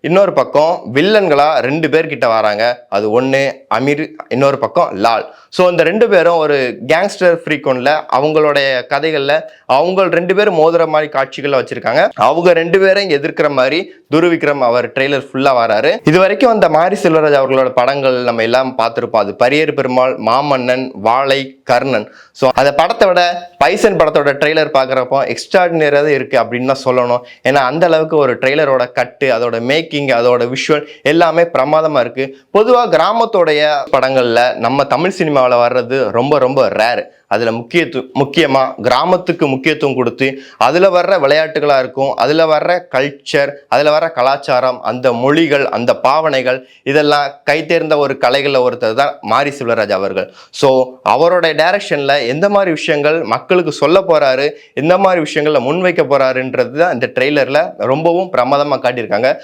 இன்னொரு பக்கம் வில்லன்களா 2 பேர் கிட்ட வராங்க. அது ஒண்ணு அமீர், இன்னொரு பக்கம் லால். ஸோ இந்த 2 பேரும் ஒரு கேங்ஸ்டர் ஃப்ரீக்வென்ட்ல அவங்களுடைய கதைகள்ல அவங்க 2 பேரும் மோதுற மாதிரி காட்சிகளை வச்சிருக்காங்க. அவங்க 2 பேரையும் எதிர்க்கிற மாதிரி துருவிக்ரம் அவர் ட்ரெய்லர் ஃபுல்லா வராரு. இது வரைக்கும் அந்த மாரி செல்வராஜ் அவர்களோட படங்கள் நம்ம எல்லாம் பார்த்திருப்போம். அது பரியேறு பெருமாள், மாமன்னன், வாழை, கர்ணன். ஸோ அந்த படத்தை விட பைசன் படத்தோட ட்ரெய்லர் பார்க்குறப்போ எக்ஸ்ட்ராடினரியாக இருக்கு அப்படின்னு தான் சொல்லணும். ஏன்னா அந்த அளவுக்கு ஒரு ட்ரெய்லரோட கட்டு, அதோட மேக்கிங், அதோட விஷுவல் எல்லாமே பிரமாதமா இருக்கு. பொதுவாக கிராமத்தோடைய படங்கள்ல நம்ம தமிழ் சினிமாவில் வர்றது ரொம்ப ரொம்ப ரேர். அதுல முக்கியமா கிராமத்துக்கு முக்கியத்துவம் கொடுத்து அதுல வர்ற விளையாட்டுகளா இருக்கும், அதுல வர்ற கல்ச்சர், அதுல வர்ற கலாச்சாரம், அந்த மொழிகள், அந்த பாவனைகள் இதெல்லாம் கைத்தேர்ந்த ஒரு கலைகள்ல ஒருத்தர் தான் மாரி செல்வராஜ் அவர்கள். ஸோ அவரோட டைரக்ஷன்ல எந்த மாதிரி விஷயங்கள் மக்களுக்கு சொல்ல போறாரு, எந்த மாதிரி விஷயங்கள்ல முன்வைக்க போறாருன்றது தான் இந்த ட்ரெய்லர்ல ரொம்பவும் பிரமாதமா காட்டியிருக்காங்க.